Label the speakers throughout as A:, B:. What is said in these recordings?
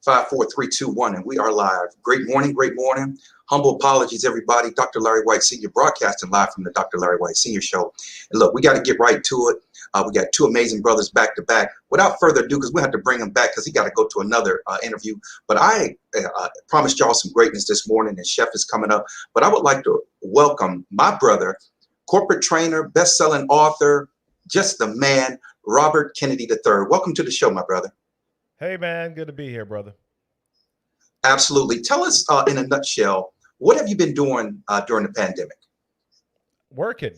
A: 5, 4, 3, 2, 1, and we are live. Great morning, great morning. Humble apologies, everybody. Dr. Larry White Sr. broadcasting live from the Dr. Larry White Sr. show. And look, we got to get right to it. We got two amazing brothers back to back. Without further ado, because we have to bring him back because he got to go to another interview. But I promised y'all some greatness this morning, and Chef is coming up. But I would like to welcome my brother, corporate trainer, best-selling author, just the man, Robert Kennedy III. Welcome to the show, my brother.
B: Hey, man. Good to be here, brother.
A: Absolutely. Tell us in a nutshell, what have you been doing during the pandemic?
B: Working.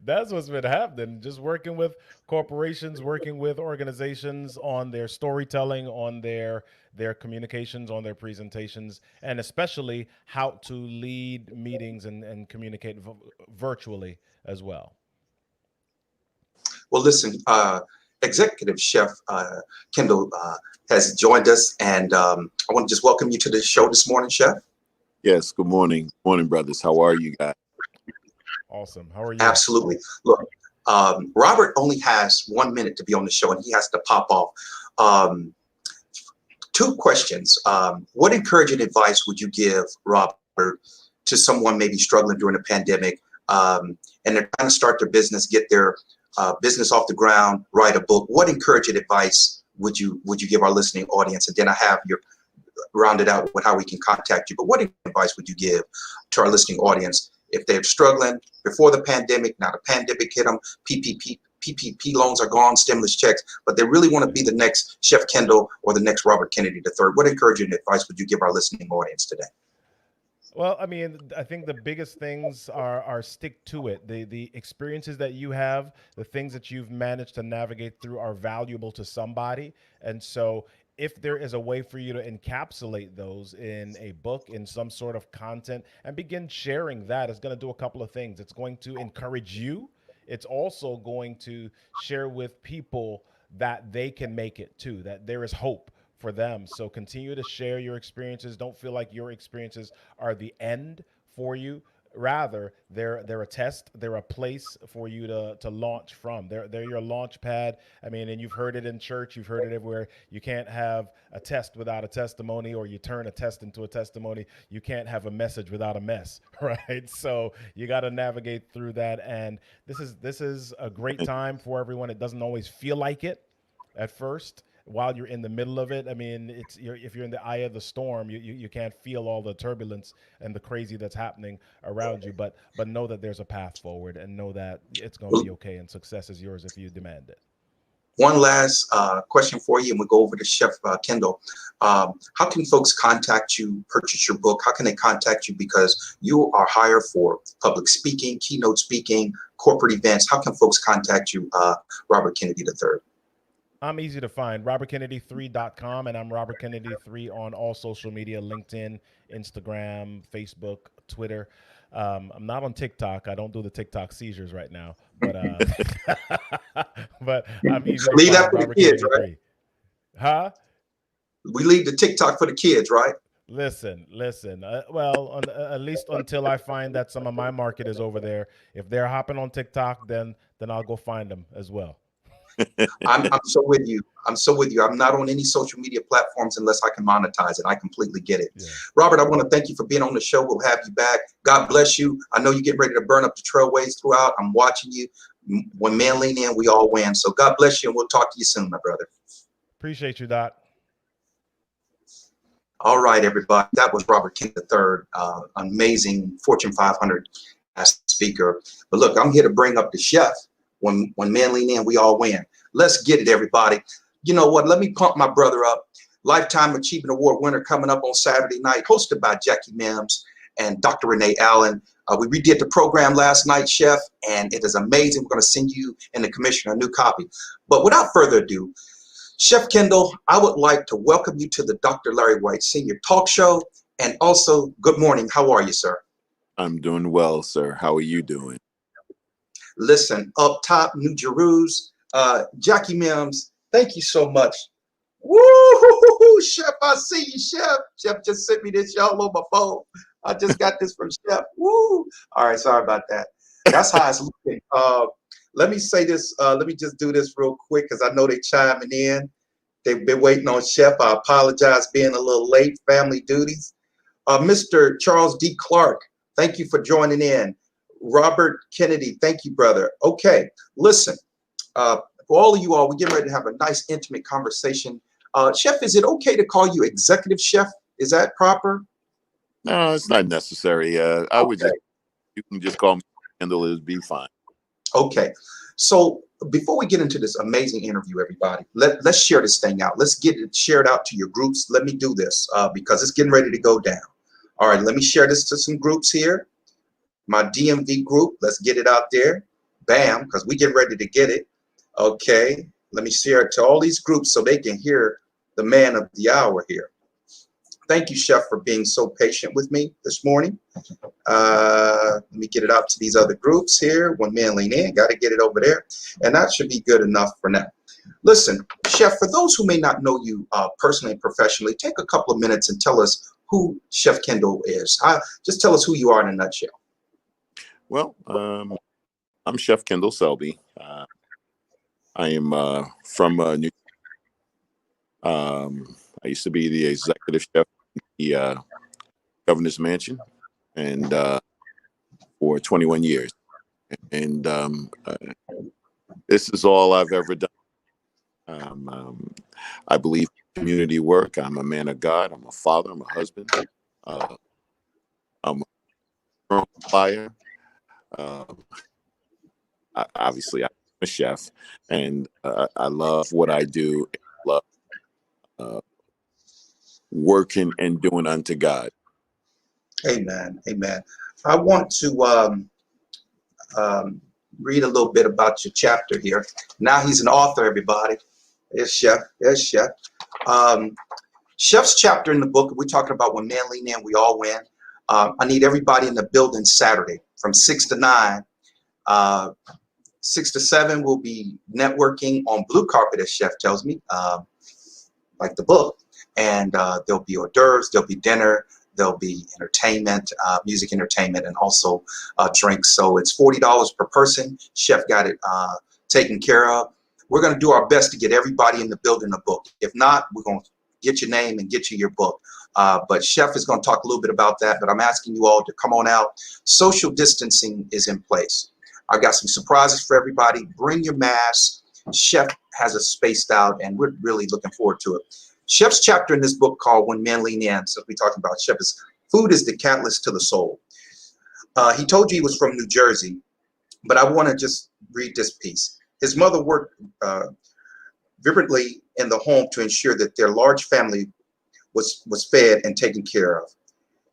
B: That's what's been happening. Just working with corporations, working with organizations on their storytelling, on their communications, on their presentations, and especially how to lead meetings and communicate virtually as well.
A: Well, listen, Executive Chef Kendall has joined us, and I want to just welcome you to the show this morning, Chef.
C: Yes, good morning. Morning, brothers. How are you guys?
B: Awesome. How are you?
A: Absolutely. Look, Robert only has 1 minute to be on the show, and he has to pop off. Two questions. What encouraging advice would you give, Robert, to someone maybe struggling during the pandemic, and they're trying to start their business, get their business off the ground, write a book? What encouraging advice would you give our listening audience? And then I have your rounded out with how we can contact you. But what advice would you give to our listening audience if they're struggling before the pandemic? Now the pandemic hit them, PPP loans are gone, stimulus checks, but they really want to be the next Chef Kendall or the next Robert Kennedy III. What encouraging advice would you give our listening audience today?
B: Well, I mean, I think the biggest things are stick to it. The experiences that you have, the things that you've managed to navigate through are valuable to somebody. And so if there is a way for you to encapsulate those in a book, in some sort of content, and begin sharing that, it's going to do a couple of things. It's going to encourage you. It's also going to share with people that they can make it too, that there is hope for them. So continue to share your experiences. Don't feel like your experiences are the end for you. Rather, they're a test. They're a place for you to launch from. They're your launch pad. I mean, and you've heard it in church. You've heard it everywhere. You can't have a test without a testimony, or you turn a test into a testimony. You can't have a message without a mess, right? So you got to navigate through that. And this is a great time for everyone. It doesn't always feel like it at first, while you're in the middle of it. I mean, if you're in the eye of the storm, you can't feel all the turbulence and the crazy that's happening around you. But know that there's a path forward, and know that it's going to be okay, and success is yours if you demand it.
A: One last question for you, and we'll go over to Chef Kendall. How can folks contact you, purchase your book? How can they contact you? Because you are hired for public speaking, keynote speaking, corporate events. How can folks contact you, Robert Kennedy III?
B: I'm easy to find, robertkennedy3.com, and I'm Robert Kennedy 3 on all social media, LinkedIn, Instagram, Facebook, Twitter. I'm not on TikTok. I don't do the TikTok seizures right now, but but I'm easy to
A: leave
B: find,
A: that for
B: Robert
A: the kids,
B: Kennedy
A: right?
B: 3. Huh?
A: We leave the TikTok for the kids, right?
B: Listen. Well, at least until I find that some of my market is over there. If they're hopping on TikTok, then I'll go find them as well.
A: I'm so with you. I'm so with you. I'm not on any social media platforms unless I can monetize it. I completely get it. Yeah. Robert, I want to thank you for being on the show. We'll have you back. God bless you. I know you're getting ready to burn up the trailways throughout. I'm watching you. When men lean in, we all win. So God bless you, and we'll talk to you soon, my brother.
B: Appreciate you, Doc.
A: All right, everybody. That was Robert Kennedy III, amazing Fortune 500 speaker. But look, I'm here to bring up the chef. When men lean in, we all win. Let's get it, everybody. You know what? Let me pump my brother up. Lifetime Achievement Award winner coming up on Saturday night, hosted by Jackie Mims and Dr. Renee Allen. We redid the program last night, Chef, and it is amazing. We're going to send you and the commissioner a new copy. But without further ado, Chef Kendall, I would like to welcome you to the Dr. Larry White Senior Talk Show. And also, good morning. How are you, sir?
C: I'm doing well, sir. How are you doing?
A: Listen, up top, New Jerusalem, Jackie Mims, thank you so much. Woo, Chef, I see you, Chef. Chef just sent me this, y'all, on my phone. I just got this from Chef. Woo. All right, sorry about that. That's how it's looking. Let me say this. Let me just do this real quick because I know they chiming in. They've been waiting on Chef. I apologize being a little late, family duties. Mr. Charles D. Clark, thank you for joining in. Robert Kennedy, thank you, brother. Okay, listen, for all of you all, we're getting ready to have a nice, intimate conversation. Chef, is it okay to call you executive chef? Is that proper?
C: No, it's not necessary. I would
A: Okay.
C: you can just call me Kendall. It'll be fine.
A: Okay. So before we get into this amazing interview, everybody, let's share this thing out. Let's get it shared out to your groups. Let me do this because it's getting ready to go down. All right, let me share this to some groups here. My DMV group, let's get it out there. Bam, because we get ready to get it. Okay, let me share it to all these groups so they can hear the man of the hour here. Thank you, Chef, for being so patient with me this morning. Let me get it out to these other groups here. One man lean in, got to get it over there. And that should be good enough for now. Listen, Chef, for those who may not know you personally and professionally, take a couple of minutes and tell us who Chef Kendall is. Just tell us who you are in a nutshell.
C: Well, I'm Chef Kendall Selby. I am from New York. I used to be the executive chef in the governor's mansion, and for 21 years. And this is all I've ever done. I believe in community work. I'm a man of God. I'm a father. I'm a husband. I'm a supplier. Obviously, I'm a chef, and I love what I do. I love working and doing unto God.
A: Amen. Amen. I want to read a little bit about your chapter here. Now he's an author, everybody. Yes, Chef. Yes, Chef. Chef's chapter in the book, we're talking about when men lean in, we all win. I need everybody in the building Saturday from 6 to 9. 6 to 7, we'll be networking on blue carpet, as Chef tells me, like the book. And there'll be hors d'oeuvres, there'll be dinner, there'll be entertainment, music entertainment, and also drinks. So it's $40 per person. Chef got it taken care of. We're going to do our best to get everybody in the building a book. If not, we're going to get your name and get you your book. But Chef is going to talk a little bit about that, but I'm asking you all to come on out. Social distancing is in place. I've got some surprises for everybody. Bring your mask. Chef has it spaced out, and we're really looking forward to it. Chef's chapter in this book called When Men Lean In, so we're talking about Chef, is food is the catalyst to the soul. He told you he was from New Jersey, but I want to just read this piece. His mother worked vibrantly in the home to ensure that their large family was fed and taken care of.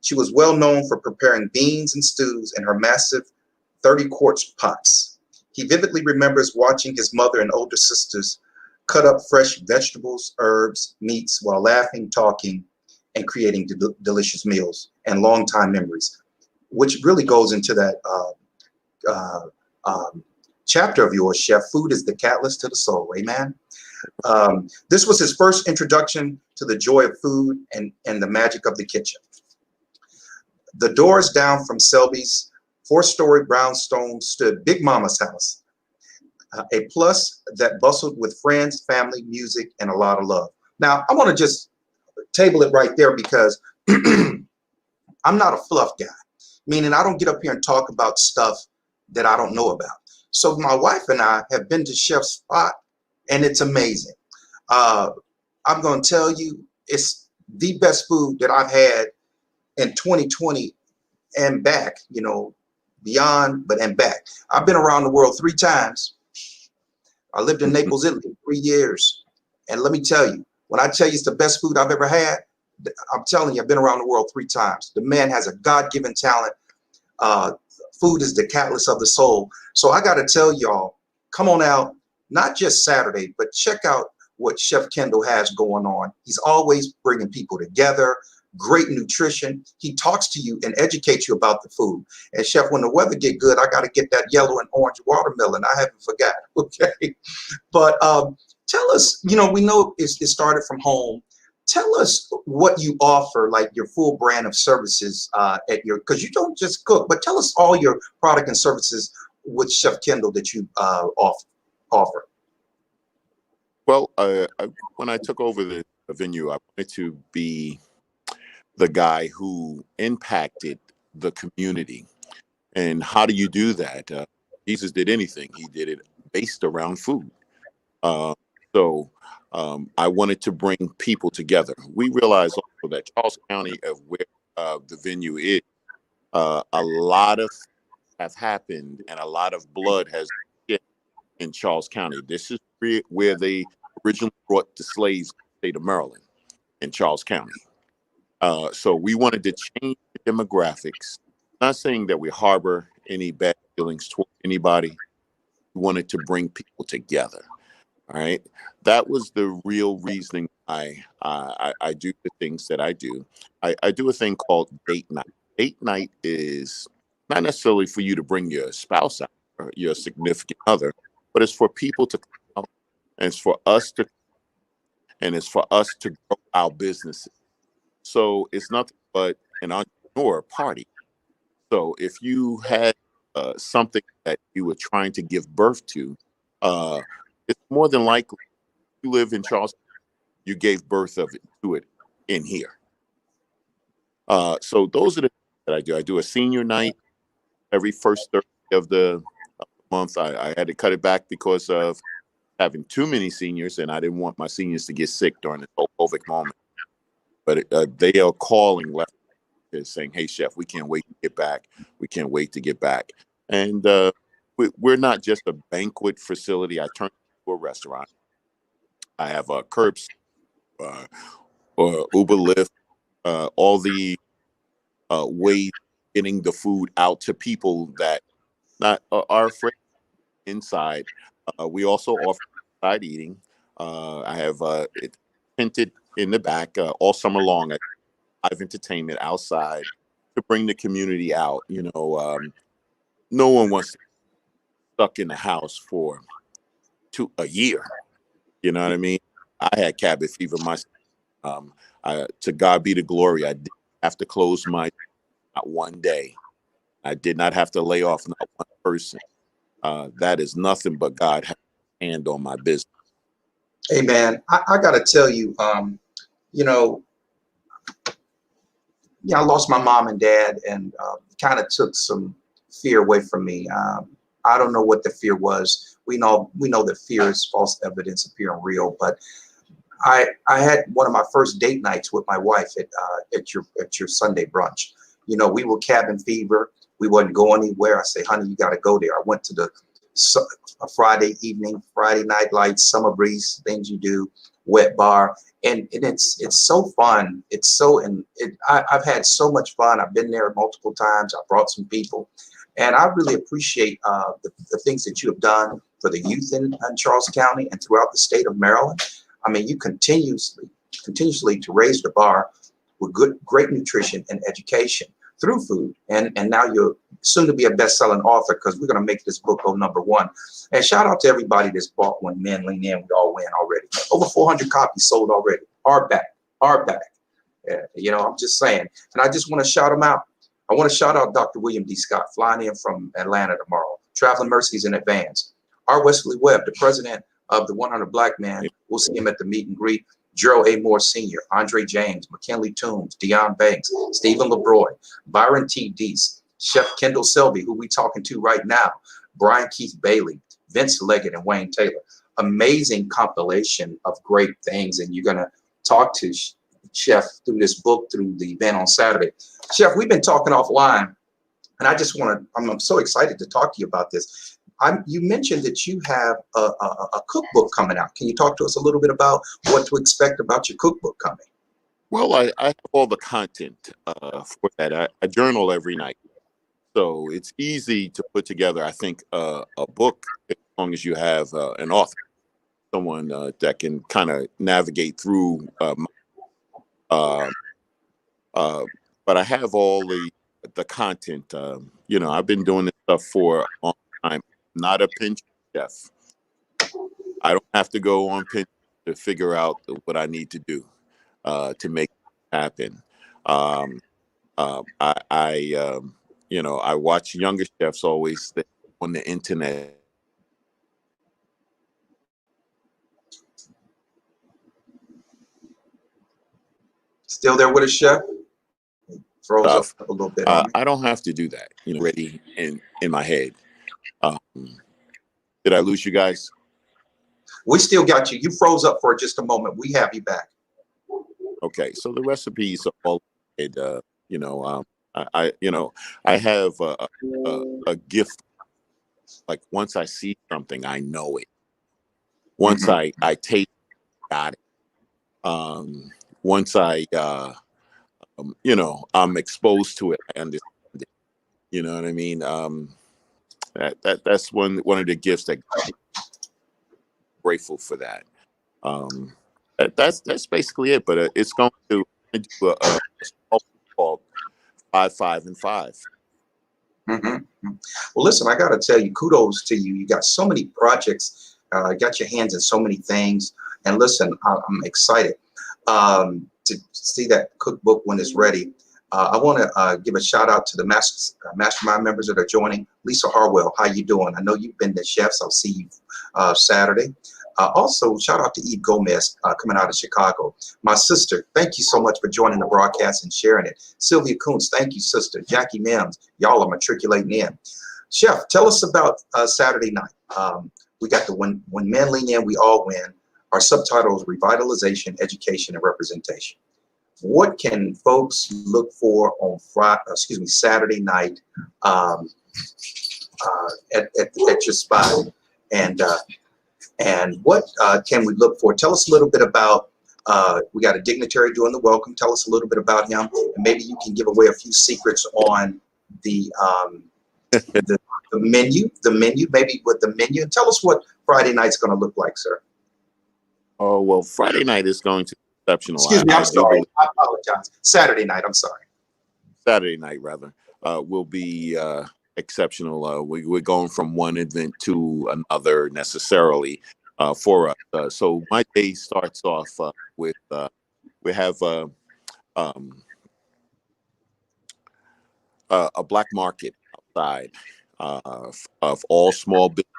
A: She was well known for preparing beans and stews in her massive 30-quart pots. He vividly remembers watching his mother and older sisters cut up fresh vegetables, herbs, meats while laughing, talking, and creating delicious meals and long-time memories, which really goes into that chapter of yours, Chef. Food is the catalyst to the soul. Amen. This was his first introduction to the joy of food and the magic of the kitchen. The doors down from Selby's 4-story brownstone stood Big Mama's house, a plus that bustled with friends, family, music, and a lot of love. Now, I want to just table it right there because I'm not a fluff guy, meaning I don't get up here and talk about stuff that I don't know about. So my wife and I have been to Chef's spot, and it's amazing. I'm going to tell you, it's the best food that I've had in 2020 and back, you know, beyond, but and back. I've been around the world 3 times. I lived in Naples, Italy, 3 years. And let me tell you, when I tell you it's the best food I've ever had, I'm telling you, I've been around the world 3 times. The man has a God-given talent. Food is the catalyst of the soul. So I got to tell y'all, come on out, not just Saturday, but check out what Chef Kendall has going on. He's always bringing people together, great nutrition. He talks to you and educates you about the food. And Chef, when the weather get good, I got to get that yellow and orange watermelon. I haven't forgotten, okay? But tell us, you know, we know it started from home. Tell us what you offer, like your full brand of services at your, because you don't just cook, but tell us all your product and services with Chef Kendall that you offer.
C: Well, when I took over the venue, I wanted to be the guy who impacted the community. And how do you do that? Jesus did anything. He did it based around food. Uh, so I wanted to bring people together. We realize also that Charles County, of where the venue is, a lot of have happened and a lot of blood has shed in Charles County. This is where they originally brought the slaves to the state of Maryland, in Charles County. So we wanted to change the demographics. Not saying that we harbor any bad feelings toward anybody. We wanted to bring people together. All right. That was the real reasoning I do the things that I do. I do a thing called date night. Date night is not necessarily for you to bring your spouse out or your significant other, but it's for people to come out, and it's for us to grow our businesses. So it's nothing but an entrepreneur party. So if you had something that you were trying to give birth to, uh, it's more than likely you live in Charleston, you gave birth to it in here. So those are the things that I do. I do a senior night every first Thursday of the month. I had to cut it back because of having too many seniors, and I didn't want my seniors to get sick during the whole COVID moment. But they are calling left saying, "Hey, chef, we can't wait to get back. We can't wait to get back." And we're not just a banquet facility. I turned it into a restaurant. I have curbs, uh, or Uber, Lyft, all the ways getting the food out to people that not are afraid inside. We also offer outside eating. I have it tinted in the back all summer long. I have entertainment outside to bring the community out. No one wants to be stuck in the house for a year. You know what I mean? I had cabin fever myself. To God be the glory. I didn't have to close my not one day. I did not have to lay off not one person. That is nothing but God has a hand on my business.
A: Hey man, I gotta tell you, you know, I lost my mom and dad, and kind of took some fear away from me. I don't know what the fear was. We know that fear is false evidence appearing real, but I had one of my first date nights with my wife at your Sunday brunch. We were cabin fever. We wasn't going anywhere. I say, honey, you got to go there. I went to a Friday evening, Friday night lights, summer breeze, things you do, wet bar, and it's so fun. It's so I've had so much fun. I've been there multiple times. I brought some people, and I really appreciate the things that you have done for the youth in Charles County and throughout the state of Maryland. I mean, you continuously to raise the bar with great nutrition and education through food. And now you're soon to be a best-selling author, because we're going to make this book go #1. And shout out to everybody that's bought When Men Lean In, We All Win already. Over 400 copies sold already. Hardback. I'm just saying. And I just want to shout them out. I want to shout out Dr. William D. Scott, flying in from Atlanta tomorrow. Traveling mercies in advance. R. Wesley Webb, the president of the 100 Black Man. We'll see him at the meet and greet. Gerald A. Moore Sr., Andre James, McKinley Toombs, Deion Banks, Stephen LeBroy, Byron T. Deese, Chef Kendall Selby, who we talking to right now, Brian Keith Bailey, Vince Leggett, and Wayne Taylor. Amazing compilation of great things, and you're going to talk to Chef through this book, through the event on Saturday. Chef, we've been talking offline, and I'm so excited to talk to you about this. You mentioned that you have a cookbook coming out. Can you talk to us a little bit about what to expect about your cookbook coming?
C: Well, I have all the content for that. I journal every night, so it's easy to put together. I think a book, as long as you have an author, someone that can kind of navigate through. But I have all the content. I've been doing this stuff for a long time. I'm not a Pinterest chef. I don't have to go on Pinterest to figure out what I need to do to make it happen. I watch younger chefs always on the internet.
A: Still there with us, Chef? Froze up
C: Stuff.
A: a little bit on me.
C: I don't have to do that, ready in my head. Um, did I lose you guys?
A: We still got you. You froze up for just a moment. We have you back.
C: Okay, so the recipes are all, I have a gift. Like once I see something, I know it. Once I taste, got it. Once I'm exposed to it, I understand it. You know what I mean? That's one of the gifts that I'm grateful for that. That's basically it. But it's going to do a called 5, 5, and 5.
A: Well, listen, I got to tell you, kudos to you. You got so many projects, got your hands in so many things. And listen, I'm excited to see that cookbook when it's ready. I want to give a shout out to the mastermind members that are joining. Lisa Harwell, how you doing? I know you've been the chefs. I'll see you Saturday. Also, shout out to Eve Gomez coming out of Chicago. My sister, thank you so much for joining the broadcast and sharing it. Sylvia Kuntz, thank you, sister. Jackie Mims, y'all are matriculating in. Chef, tell us about Saturday night. We got the When Men Lean In, We All Win. Our subtitle is Revitalization, Education, and Representation. What can folks look for on Saturday night at your spot? And what can we look for? Tell us a little bit about, we got a dignitary doing the welcome. Tell us a little bit about him. And maybe you can give away a few secrets on the menu, maybe with the menu. And tell us what Friday night's going to look like, sir.
C: Oh, well, Friday night is going to be exceptional.
A: Excuse me, I'm sorry. I apologize. Saturday night, I'm sorry.
C: Saturday night, rather, will be exceptional. We're going from one event to another necessarily for us. So my day starts off with we have a black market outside of all small businesses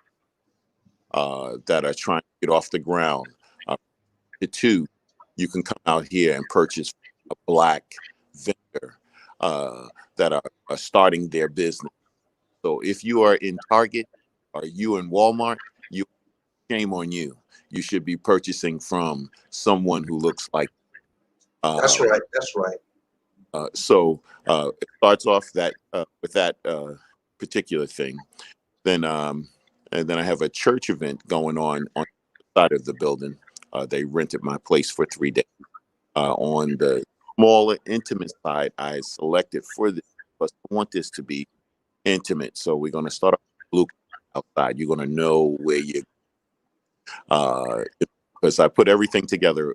C: that are trying to get off the ground. The two, you can come out here and purchase a black vendor that are starting their business. So if you are in Target or you in Walmart, shame on you. You should be purchasing from someone who looks like.
A: That's right. That's right.
C: So it starts off with that particular thing. Then and then I have a church event going on the side of the building. They rented my place for 3 days. On the smaller, intimate side, I selected for this because I want this to be intimate. So we're going to start off blue outside. You're going to know where you because I put everything together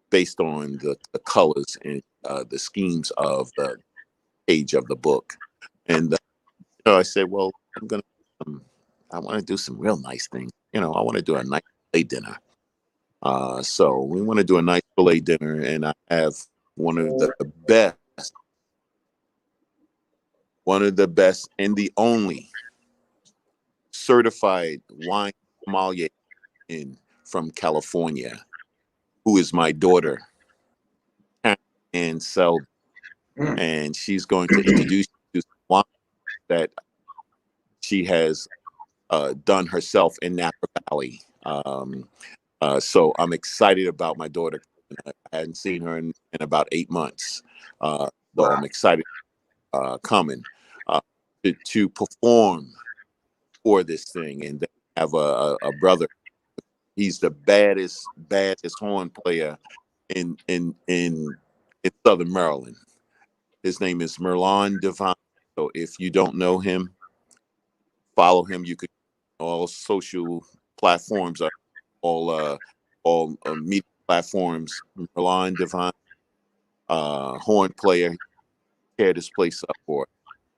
C: based on the colors and the schemes of the page of the book. And I said, well, I want to do some real nice things. I want to do a nice filet dinner. So we want to do a nice filet dinner, and I have one of the best and the only certified wine sommelier from California, who is my daughter, and Selby. And she's going to introduce you to wine that she has done herself in Napa Valley. So I'm excited about my daughter. I hadn't seen her in about 8 months. So I'm excited coming to perform for this thing. And then have a brother. He's the baddest horn player in Southern Maryland. His name is Merlon Devine. So if you don't know him, follow him. You could all social platforms are all media platforms. Merlon Devine, horn player, tear this place up for.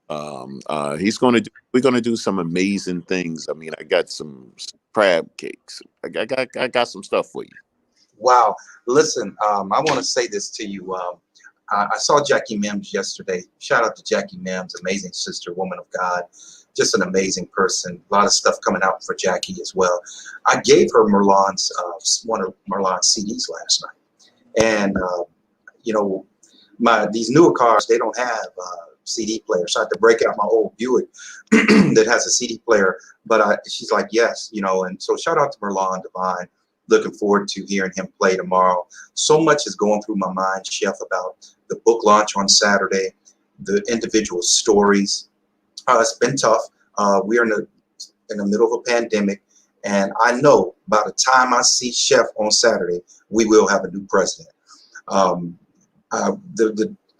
C: We're gonna do some amazing things. I mean, I got some crab cakes. I got some stuff for you.
A: Wow. Listen, I want to say this to you. I saw Jackie Mims yesterday. Shout out to Jackie Mims, amazing sister, woman of God, just an amazing person. A lot of stuff coming out for Jackie as well. I gave her one of Merlon's CDs last night, and you know, these newer cars, they don't have CD players. So I had to break out my old Buick that has a CD player. But she's like, yes, you know, and so shout out to Merlon Divine. Looking forward to hearing him play tomorrow. So much is going through my mind, Chef, about the book launch on Saturday, the individual stories. It's been tough. We are in the middle of a pandemic, and I know by the time I see Chef on Saturday, we will have a new president.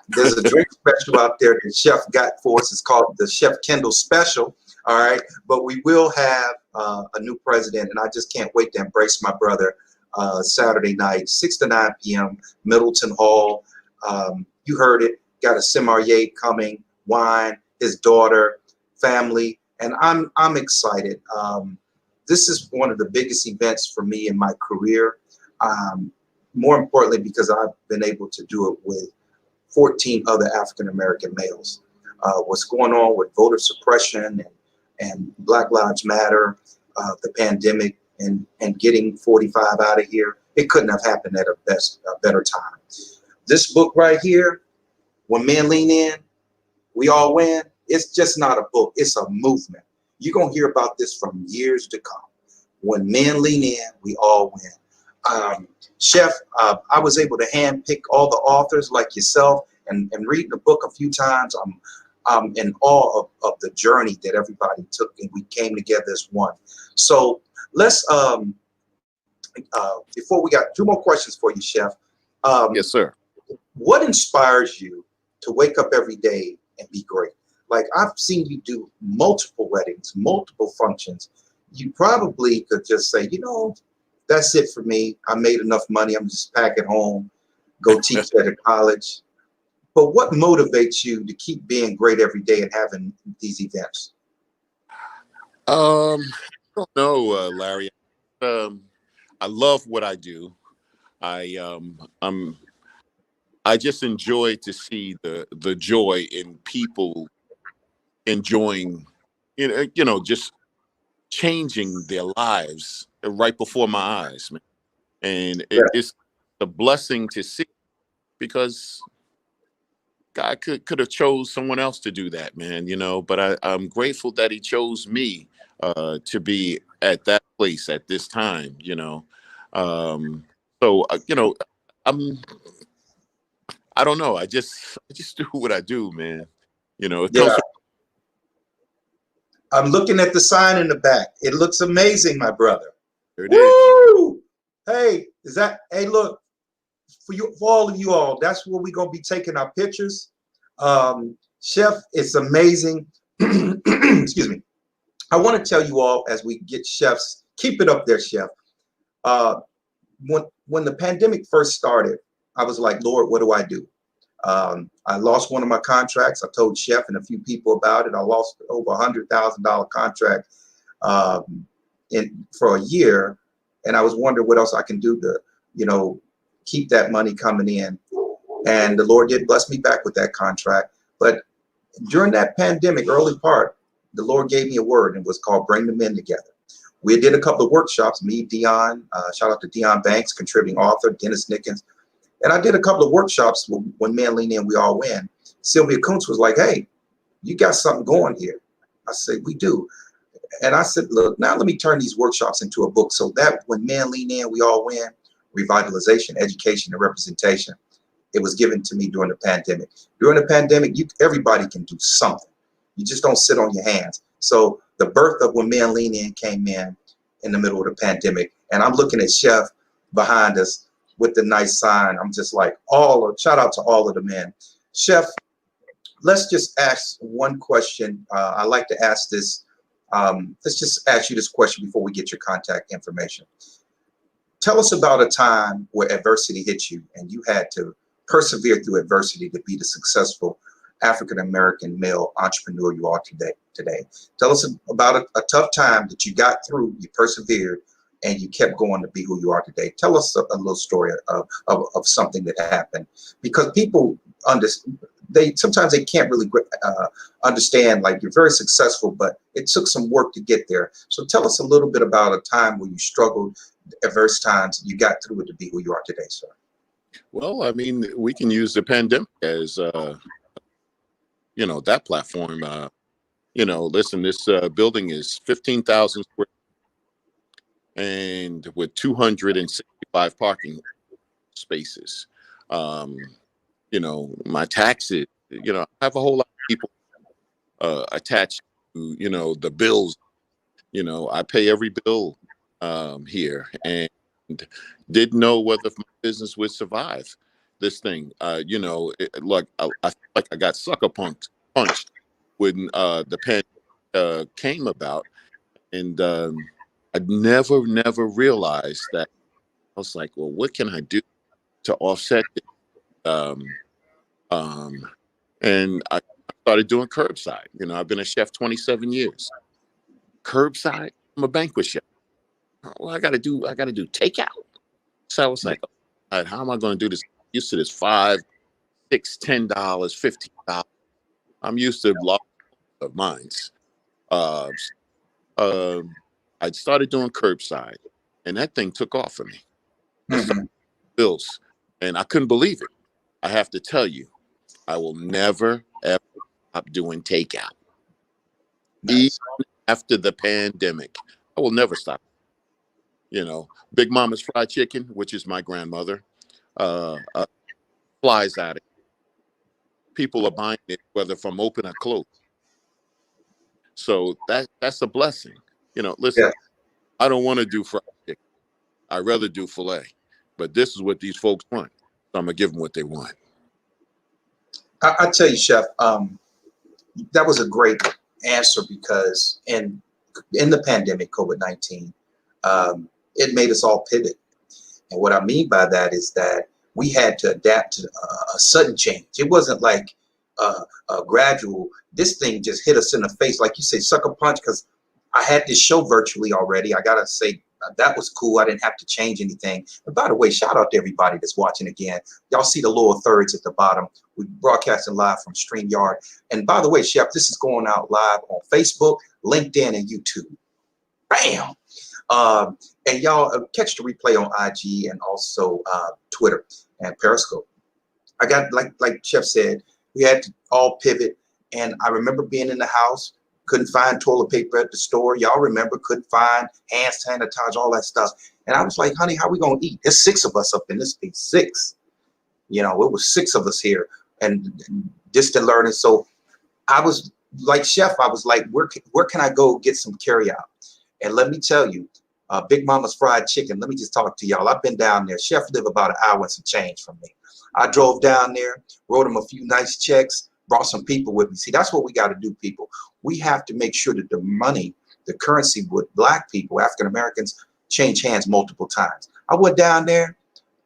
A: There's a drink special out there that Chef got for us. It's called the Chef Kendall Special. All right, but we will have a new president, and I just can't wait to embrace my brother Saturday night, 6 to 9 p.m., Middleton Hall. You heard it. Got a sommelier coming, wine, his daughter, family, and I'm excited. This is one of the biggest events for me in my career. More importantly, because I've been able to do it with 14 other African-American males. What's going on with voter suppression and Black Lives Matter, the pandemic, and getting 45 out of here, it couldn't have happened at a better time. This book right here, When Men Lean In, We All Win, it's just not a book, it's a movement. You're going to hear about this from years to come. When men lean in, we all win. Chef, I was able to handpick all the authors like yourself, and reading the book a few times, I'm in awe of the journey that everybody took, and we came together as one. So let's, before we got 2 more questions for you, Chef.
C: Yes, sir.
A: What inspires you to wake up every day and be great? Like, I've seen you do multiple weddings, multiple functions. You probably could just say, you know, that's it for me. I made enough money. I'm just pack it home, go teach at a college. But what motivates you to keep being great every day and having these events?
C: I don't know, Larry. I love what I do. I just enjoy to see the joy in people enjoying, just changing their lives right before my eyes, man. And it's a blessing to see, because God could have chose someone else to do that, man, but I'm grateful that he chose me to be at that place at this time. I'm I don't know. I just do what I do, man. It comes
A: Yeah, I'm looking at the sign in the back. It looks amazing, my brother.
C: from, there it is.
A: Woo! Hey, hey, look, for all of you all, that's where we're going to be taking our pictures. Chef, it's amazing. Excuse me. I want to tell you all, as we get Chefs, keep it up there, Chef. When the pandemic first started, I was like, Lord, what do I do? I lost one of my contracts. I told Chef and a few people about it. I lost over $100,000 contract for a year, and I was wondering what else I can do to, keep that money coming in. And the Lord did bless me back with that contract. But during that pandemic, early part, the Lord gave me a word, and it was called Bring the Men Together. We did a couple of workshops, me, Dion, shout out to Dion Banks, contributing author, Dennis Nickens. And I did a couple of workshops when Men Lean In, We All Win. Sylvia Kuntz was like, hey, you got something going here. I said, we do. And I said, look, now let me turn these workshops into a book. So that when Men Lean In, We All Win, revitalization, education, and representation, it was given to me during the pandemic. During the pandemic, everybody can do something. You just don't sit on your hands. So the birth of When Men Lean In came in the middle of the pandemic. And I'm looking at Chef behind us with the nice sign. I'm just like, shout out to all of the men. Chef, let's just ask one question. I like to ask this. Let's just ask you this question before we get your contact information. Tell us about a time where adversity hit you and you had to persevere through adversity to be the successful African-American male entrepreneur you are today. Tell us about a tough time that you got through, you persevered, and you kept going to be who you are today. Tell us a little story of something that happened, because people sometimes they can't really understand, like, you're very successful, but it took some work to get there. So tell us a little bit about a time where you struggled, adverse times, and you got through it to be who you are today, sir.
C: Well, I mean, we can use the pandemic as that platform. Listen, this building is 15,000 square and with 265 parking spaces. Um, my taxes. I have a whole lot of people attached to the bills. I pay every bill here, and didn't know whether my business would survive this thing. Look, I feel like I got punched when the pandemic came about, and I never realized that. I was like, well, what can I do to offset it? Um, um, and I started doing curbside. I've been a chef 27 years. Curbside, I'm a banquet chef. Well, I got to do takeout. So I was like, all right, how am I going to do this? I'm used to this $5, $6, $10, $15. I'm used to lots of mines. Uh, I started doing curbside, and that thing took off for me. Bills, and I couldn't believe it. I have to tell you, I will never ever stop doing takeout.
A: Nice.
C: Even after the pandemic, I will never stop. Big Mama's Fried Chicken, which is my grandmother, flies out. People are buying it, whether from open or closed. So that's a blessing. Listen,
A: Yeah.
C: I don't want to do fried chicken. I'd rather do filet. But this is what these folks want. So I'm going to give them what they want.
A: I tell you, Chef, that was a great answer because in the pandemic, COVID-19, it made us all pivot. And what I mean by that is that we had to adapt to a sudden change. It wasn't like a gradual. This thing just hit us in the face, like you say, sucker punch. Because I had this show virtually already. I gotta say that was cool. I didn't have to change anything. And by the way, shout out to everybody that's watching again. Y'all see the lower thirds at the bottom. We're broadcasting live from StreamYard. And by the way, Chef, this is going out live on Facebook, LinkedIn, and YouTube. Bam! And y'all catch the replay on IG and also Twitter and Periscope. I got, like Chef said, we had to all pivot. And I remember being in the house, couldn't find toilet paper at the store. Y'all remember, couldn't find hand sanitizer, all that stuff. And I was like, honey, how we going to eat? There's 6 of us up in this thing, 6. It was 6 of us here and distant learning. So I was like, Chef, I was like, where can I go get some carry out? And let me tell you, Big Mama's Fried Chicken, let me just talk to y'all. I've been down there. Chef lived about an hour and some change from me. I drove down there, wrote him a few nice checks, brought some people with me. See, that's what we got to do, people. We have to make sure that the money, the currency with Black people, African Americans, change hands multiple times. I went down there,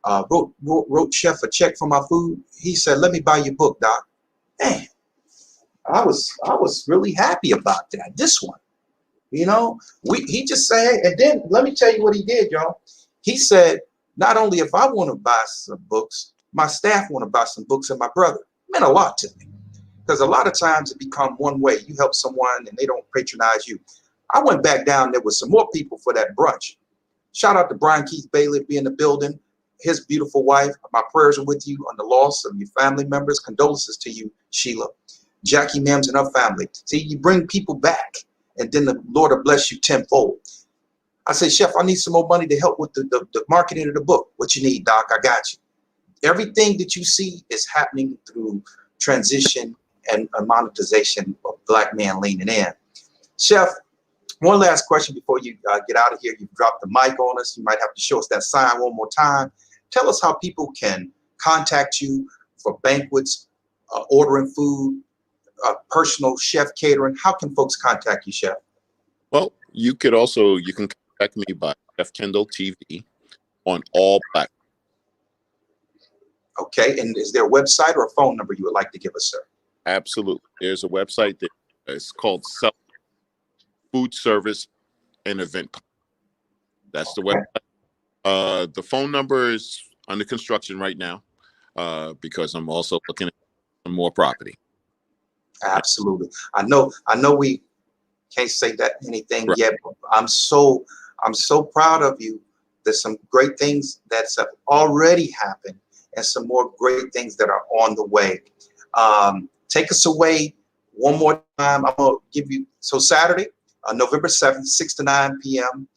A: wrote Chef a check for my food. He said, let me buy your book, Doc. Man, I was really happy about that. This one. He just said, and then let me tell you what he did, y'all. He said, not only if I want to buy some books, my staff want to buy some books, and my brother. It meant a lot to me. Because a lot of times it become one way. You help someone and they don't patronize you. I went back down there with some more people for that brunch. Shout out to Brian Keith Bailey being in the building. His beautiful wife. My prayers are with you on the loss of your family members. Condolences to you, Sheila. Jackie Mims and her family. See, you bring people back. And then the Lord will bless you tenfold. I say, Chef, I need some more money to help with the marketing of the book. What you need, Doc? I got you. Everything that you see is happening through transition and monetization of Black men leaning in. Chef, one last question before you get out of here. You've dropped the mic on us. You might have to show us that sign one more time. Tell us how people can contact you for banquets, ordering food, personal chef catering. How can folks contact you, Chef?
C: Well, you can contact me by Chef Kendall TV on all platforms.
A: Okay, and is there a website or a phone number you would like to give us, sir?
C: Absolutely. There's a website that is called Selby Food Service and Event. That's the website. The phone number is under construction right now because I'm also looking at some more property.
A: Absolutely. I know we can't say that anything
C: Right.
A: yet, but I'm so proud of you. There's some great things that's already happened, and some more great things that are on the way. Take us away one more time. I'm going to give you, so Saturday, November 7th, 6 to 9 p.m.,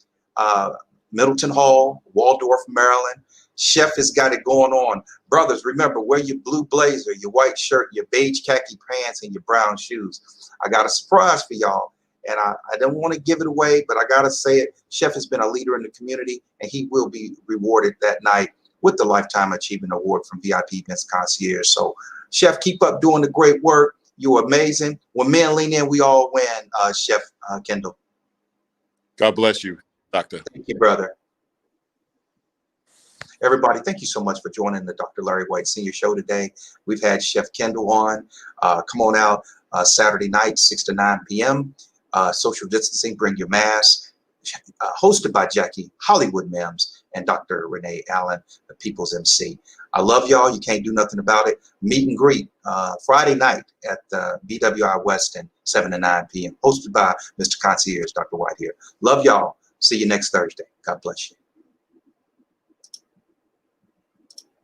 A: Middleton Hall, Waldorf, Maryland. Chef has got it going on. Brothers, remember, wear your blue blazer, your white shirt, your beige khaki pants, and your brown shoes. I got a surprise for y'all, and I don't want to give it away, but I got to say it. Chef has been a leader in the community, and he will be rewarded that night with the Lifetime Achievement Award from VIP Events Concierge. So, Chef, keep up doing the great work. You're amazing. When men lean in, we all win, Chef Kendall.
C: God bless you, Doctor.
A: Thank you, brother. Everybody, thank you so much for joining the Dr. Larry White Senior Show today. We've had Chef Kendall on. Come on out Saturday night, 6 to 9 p.m. Social distancing, bring your mask. Hosted by Jackie Hollywood Mims and Dr. Renee Allen, the People's MC. I love y'all. You can't do nothing about it. Meet and greet Friday night at BWI Weston, 7 to 9 p.m. Hosted by Mr. Concierge, Dr. White here. Love y'all. See you next Thursday. God bless you.